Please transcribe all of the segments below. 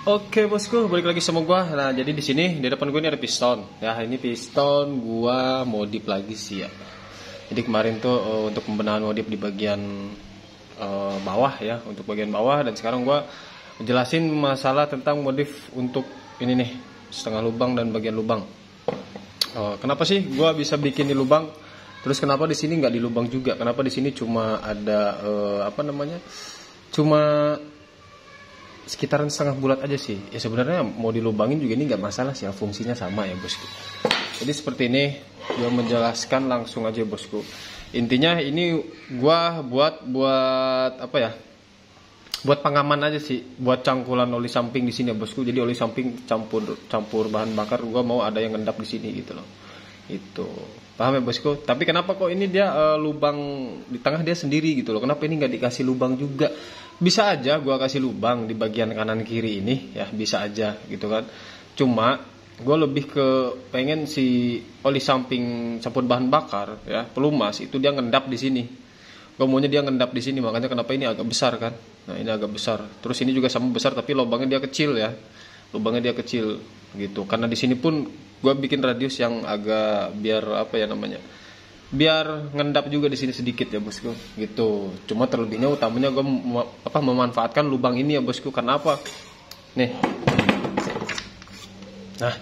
Oke bosku, balik lagi sama gua. Nah, jadi di sini di depan gua ini ada piston. Ya, ini piston gua modif lagi sih ya. Jadi kemarin tuh untuk pembenahan modif di bagian bawah ya, untuk bagian bawah, dan sekarang gua jelasin masalah tentang modif untuk ini nih, setengah lubang dan bagian lubang. Kenapa sih gua bisa bikin di lubang? Terus kenapa di sini nggak di lubang juga? Kenapa di sini cuma ada Cuma sekitaran setengah bulat aja sih. Ya sebenarnya mau dilubangin juga ini nggak masalah sih, fungsinya sama ya bosku. Jadi seperti ini, gue menjelaskan langsung aja bosku. Intinya ini gua buat apa ya? Buat pengaman aja sih, buat cangkulan oli samping di sini ya bosku. Jadi oli samping campur bahan bakar, gua mau ada yang ngendap di sini gitu loh. Itu paham ya bosku. Tapi kenapa kok ini dia lubang di tengah dia sendiri gitu loh? Kenapa ini nggak dikasih lubang juga? Bisa aja gua kasih lubang di bagian kanan kiri ini ya, bisa aja gitu kan. Cuma gue lebih ke pengen si oli samping campur bahan bakar ya, pelumas itu dia ngendap di sini. Gue maunya dia ngendap di sini, makanya kenapa ini agak besar kan. Nah ini agak besar, terus ini juga sama besar tapi lubangnya dia kecil ya, lubangnya dia kecil gitu. Karena di sini pun gue bikin radius yang agak biar apa ya namanya, biar ngendap juga di sini sedikit ya bosku gitu. Cuma terlebihnya utamanya gue memanfaatkan lubang ini ya bosku. Karena apa nih, nah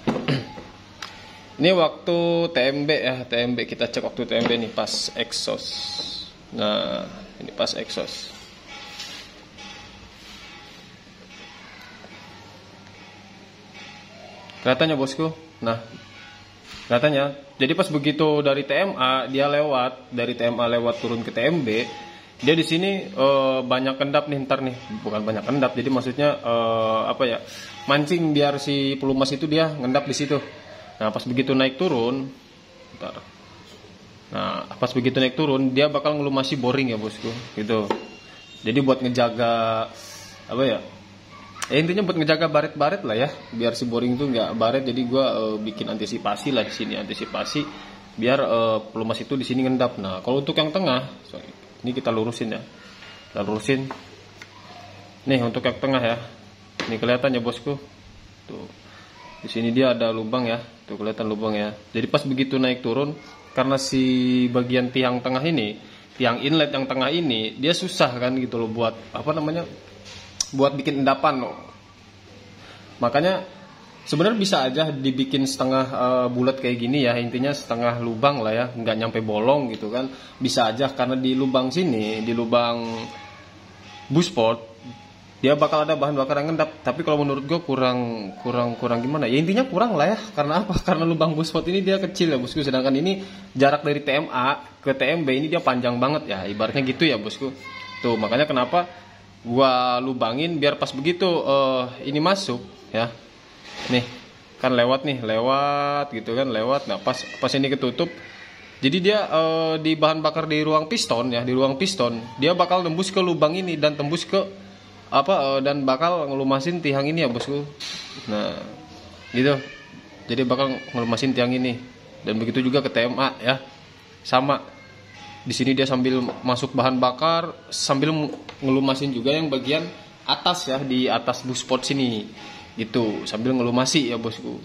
ini waktu TMB ya, TMB kita cek waktu TMB nih pas exhaust. Nah ini pas exhaust. Kelihatannya bosku. Nah kelihatannya. Jadi pas begitu dari TMA dia lewat, dari TMA lewat turun ke TMB, dia di sini banyak kendap nih ntar nih. Bukan banyak kendap, jadi maksudnya mancing biar si pelumas itu dia ngendap di situ. Nah pas begitu naik turun, ntar. Nah pas begitu naik turun dia bakal ngelumasi boring ya bosku, gitu. Jadi buat ngejaga apa ya? Intinya buat ngejaga baret-baret lah ya, biar si boring itu nggak baret. Jadi gue bikin antisipasi lah di sini, antisipasi biar pelumas itu di sini ngendap. Nah kalau untuk yang tengah, ini kita lurusin ya, kita lurusin. Nih untuk yang tengah ya, ini kelihatan ya bosku. Tuh di sini dia ada lubang ya, tuh kelihatan lubang ya. Jadi pas begitu naik turun, karena si bagian tiang tengah ini, tiang inlet yang tengah ini, dia susah kan gitu loh buat apa namanya, buat bikin endapan loh. Makanya sebenarnya bisa aja dibikin setengah bulat kayak gini ya, intinya setengah lubang lah ya, nggak nyampe bolong gitu kan. Bisa aja karena di lubang sini, di lubang busport dia bakal ada bahan bakar yang ngendap. Tapi kalau menurut gue kurang gimana ya, intinya kurang lah ya. Karena apa? Karena lubang busport ini dia kecil ya bosku, sedangkan ini jarak dari TMA ke TMB ini dia panjang banget ya, ibaratnya gitu ya bosku. Tuh makanya kenapa gua lubangin biar pas begitu ini masuk ya, nih kan lewat gitu kan, lewat. Nah pas ini ketutup, jadi dia di bahan bakar di ruang piston ya, di ruang piston dia bakal tembus ke lubang ini dan tembus ke dan bakal ngelumasin tiang ini ya bosku. Nah gitu, jadi bakal ngelumasin tiang ini, dan begitu juga ke TMA ya, sama. Di sini dia sambil masuk bahan bakar sambil ngelumasin juga yang bagian atas ya, di atas busport sini gitu, sambil ngelumasi ya bosku.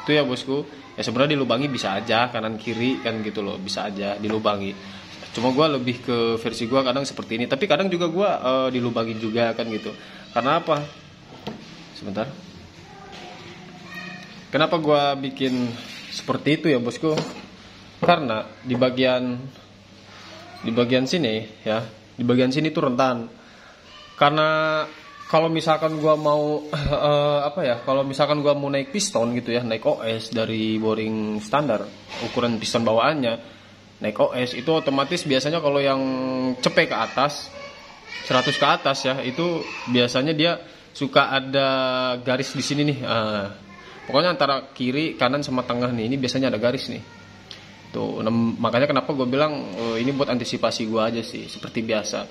Itu ya bosku. Ya sebenarnya dilubangi bisa aja kanan kiri kan gitu loh, bisa aja dilubangi. Cuma gue lebih ke versi gue kadang seperti ini, tapi kadang juga gue dilubangin juga kan gitu. Karena apa? Sebentar. Kenapa gue bikin seperti itu ya bosku? Karena di bagian sini ya, di bagian sini tuh rentan. Karena kalau misalkan gua mau kalau misalkan gua mau naik piston gitu ya, naik OS dari boring standar, ukuran piston bawaannya, naik OS itu otomatis biasanya kalau yang cepet ke atas 100 ke atas ya, itu biasanya dia suka ada garis di sini nih. Pokoknya antara kiri, kanan sama tengah nih, ini biasanya ada garis nih. Tuh, makanya kenapa gue bilang ini buat antisipasi gue aja sih, seperti biasa.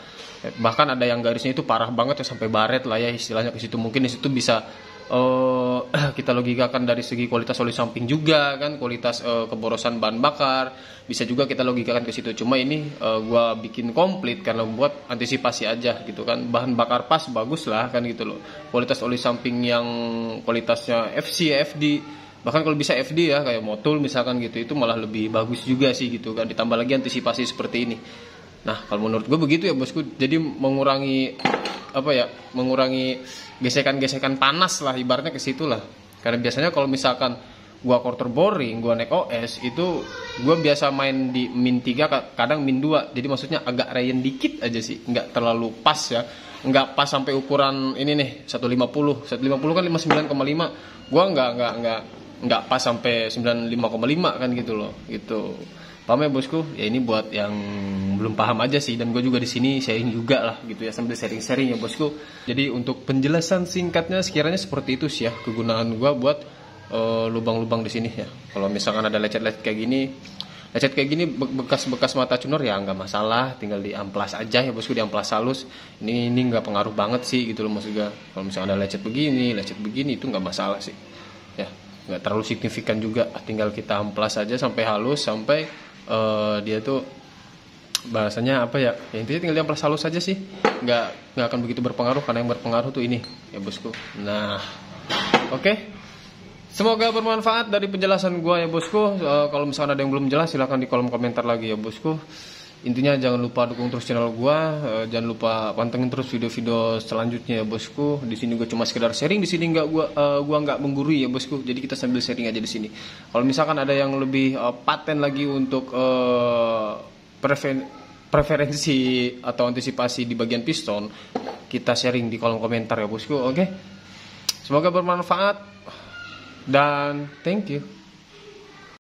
Bahkan ada yang garisnya itu parah banget ya, sampai baret lah ya istilahnya ke situ. Mungkin di situ bisa kita logikakan dari segi kualitas oli samping juga kan, kualitas keborosan bahan bakar, bisa juga kita logikakan ke situ. Cuma ini gua bikin komplit karena buat antisipasi aja gitu kan. Bahan bakar pas bagus lah kan gitu loh. Kualitas oli samping yang kualitasnya FC, FD, bahkan kalau bisa FD ya kayak Motul misalkan gitu, itu malah lebih bagus juga sih gitu kan. Ditambah lagi antisipasi seperti ini. Nah kalau menurut gue begitu ya bosku. Jadi mengurangi mengurangi gesekan-gesekan panas lah, ibaratnya ke situ lah. Karena biasanya kalau misalkan gua quarter boring, gua naik OS itu gua biasa main di min 3 kadang min 2. Jadi maksudnya agak rayen dikit aja sih, nggak terlalu pas ya. Nggak pas sampai ukuran ini nih 150 kan 59,5. Gua nggak pas sampai 95,5 kan gitu loh. Gitu. Paham ya bosku? Ya ini buat yang belum paham aja sih, dan gue juga di sini sharing juga lah gitu ya, sambil sharing-sharing ya bosku. Jadi untuk penjelasan singkatnya sekiranya seperti itu sih ya kegunaan gue buat lubang-lubang di sini ya. Kalau misalkan ada lecet-lecet kayak gini, bekas-bekas mata cunur ya nggak masalah, tinggal diamplas aja ya bosku, diamplas halus. Ini nggak pengaruh banget sih gitu loh maksud gue. Kalau misalkan ada lecet begini itu nggak masalah sih. Ya nggak terlalu signifikan juga, tinggal kita amplas aja sampai halus, sampai dia tuh bahasanya apa ya, intinya tinggal diamplas halus saja sih, nggak akan begitu berpengaruh. Karena yang berpengaruh tuh ini ya bosku. Nah oke. Semoga bermanfaat dari penjelasan gua ya bosku. Kalau misalkan ada yang belum jelas silahkan di kolom komentar lagi ya bosku. Intinya jangan lupa dukung terus channel gua, jangan lupa pantengin terus video-video selanjutnya ya bosku. Di sini gua cuma sekedar sharing, di sini gua nggak menggurui ya bosku. Jadi kita sambil sharing aja di sini. Kalau misalkan ada yang lebih paten lagi untuk preferensi atau antisipasi di bagian piston, kita sharing di kolom komentar ya bosku. Oke. Semoga bermanfaat dan thank you.